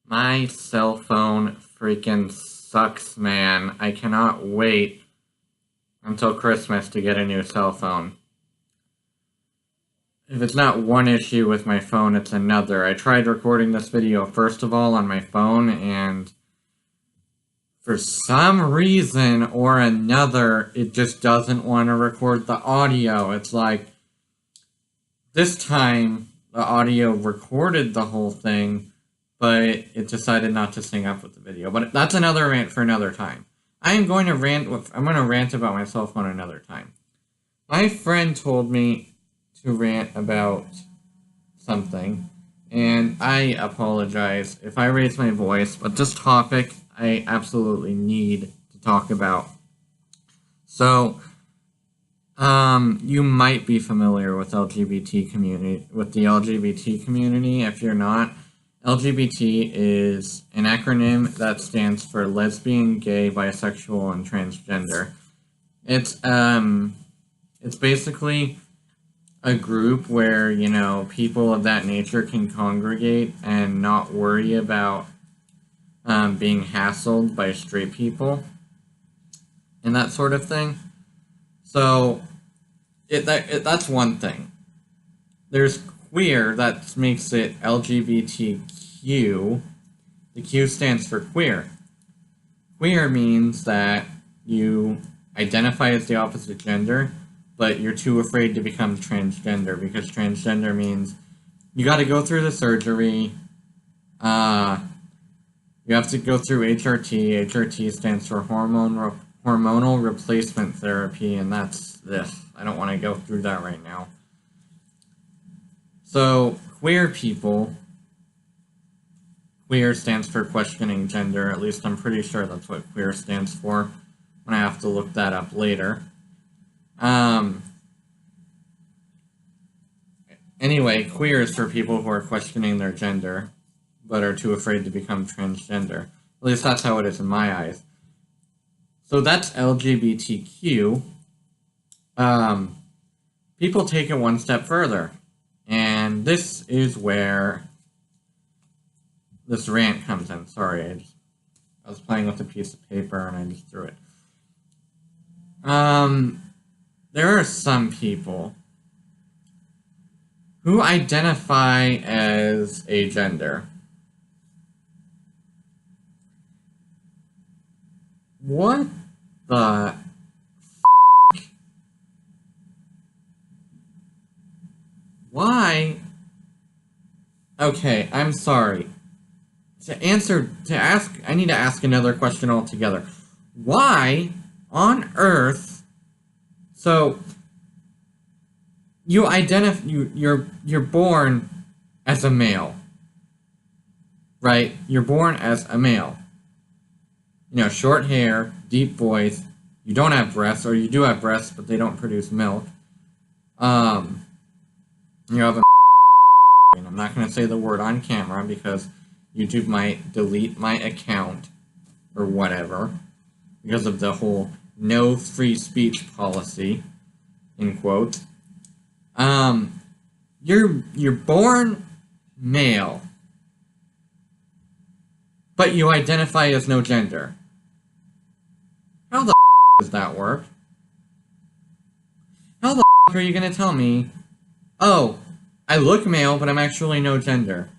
My cell phone freaking sucks, man. I cannot wait until Christmas to get a new cell phone. If it's not one issue with my phone, it's another. I tried recording this video first of all on my phone, and for some reason or another, it just doesn't want to record the audio. It's like, this time, the audio recorded the whole thing, but it decided not to sync up with the video. But that's another rant for another time. I'm going to rant about my cell phone another time. My friend told me to rant about something, and I apologize if I raise my voice, but this topic I absolutely need to talk about. So, you might be familiar with the LGBT community. If you're not, LGBT is an acronym that stands for lesbian, gay, bisexual, and transgender. It's basically a group where, people of that nature can congregate and not worry about being hassled by straight people and that sort of thing. So, that's one thing. There's queer, that makes it LGBTQ. The Q stands for queer. Queer means that you identify as the opposite gender, but you're too afraid to become transgender, because transgender means you gotta go through the surgery, you have to go through HRT. HRT stands for hormonal replacement therapy, and that's this. I don't want to go through that right now. So, queer people, queer stands for questioning gender, at least I'm pretty sure that's what queer stands for, when I have to look that up later. Anyway, queer is for people who are questioning their gender, but are too afraid to become transgender. At least that's how it is in my eyes. So that's LGBTQ. People take it one step further. And this is where this rant comes in. Sorry, I was playing with a piece of paper and I just threw it. There are some people who identify as agender. What the Why? Okay, I'm sorry. I need to ask another question altogether. Why on earth? So, you're born as a male, right? You're born as a male. Short hair, deep voice. You don't have breasts, or you do have breasts, but they don't produce milk. You have a and I'm not going to say the word on camera because YouTube might delete my account or whatever because of the whole no free speech policy, in quotes. You're born male, but you identify as no gender. How the does that work? How the are you going to tell me, oh, I look male, but I'm actually no gender?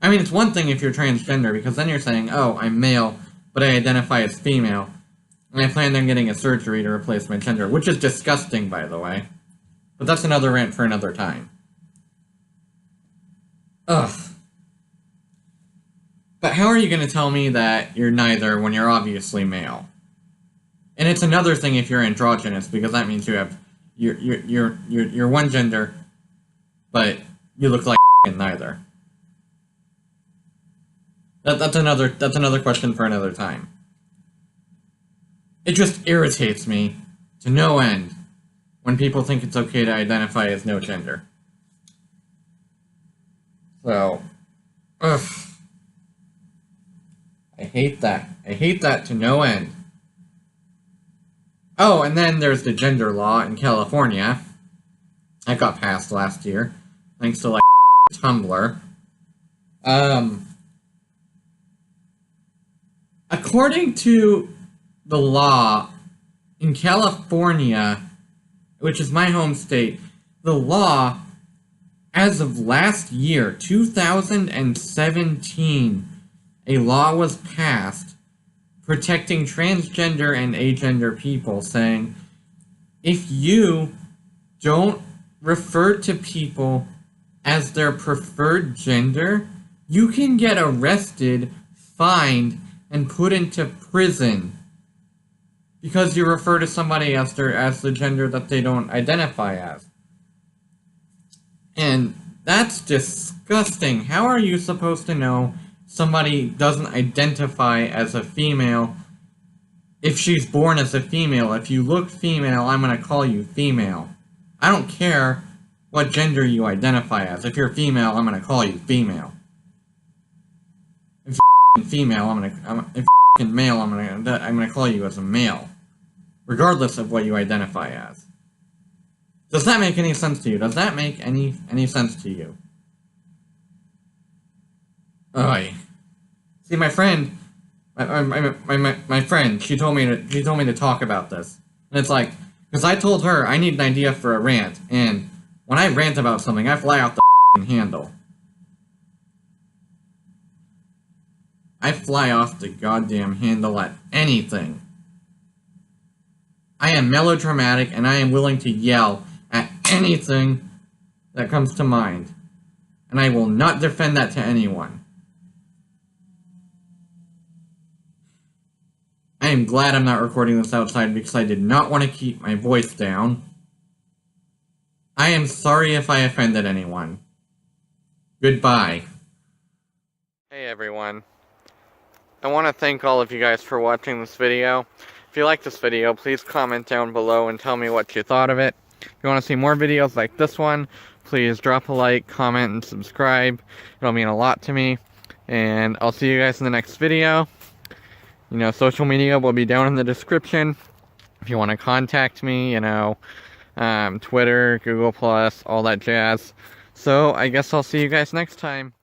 I mean, it's one thing if you're transgender, because then you're saying, oh, I'm male, but I identify as female, and I plan on getting a surgery to replace my gender, which is disgusting, by the way. But that's another rant for another time. Ugh. But how are you going to tell me that you're neither when you're obviously male? And it's another thing if you're androgynous, because that means you're one gender, but you look like neither. That's another question for another time. It just irritates me to no end when people think it's okay to identify as no gender. So, ugh. I hate that. I hate that to no end. Oh, and then there's the gender law in California. That got passed last year, thanks to, Tumblr. According to the law in California, which is my home state, the law, as of last year, 2017, a law was passed protecting transgender and agender people, saying, if you don't refer to people as their preferred gender, you can get arrested, fined, and put into prison because you refer to somebody as the gender that they don't identify as. And that's disgusting. How are you supposed to know somebody doesn't identify as a female if she's born as a female? If you look female, I'm going to call you female. I don't care what gender you identify as. If you're female, I'm going to call you female. If you're female, if you're male, I'm going to call you as a male, regardless of what you identify as. Does that make any sense to you? Does that make any sense to you? Oy. See, my friend, my friend, she told me to talk about this, and it's like, because I told her I need an idea for a rant, and when I rant about something, I fly off the handle. I fly off the goddamn handle at anything. I am melodramatic, and I am willing to yell at anything that comes to mind, and I will not defend that to anyone. I am glad I'm not recording this outside because I did not want to keep my voice down. I am sorry if I offended anyone. Goodbye. Hey everyone. I want to thank all of you guys for watching this video. If you like this video, please comment down below and tell me what you thought of it. If you want to see more videos like this one, please drop a like, comment, and subscribe. It'll mean a lot to me. And I'll see you guys in the next video. You know, social media will be down in the description. If you want to contact me, you know, Twitter, Google+, all that jazz. So, I guess I'll see you guys next time.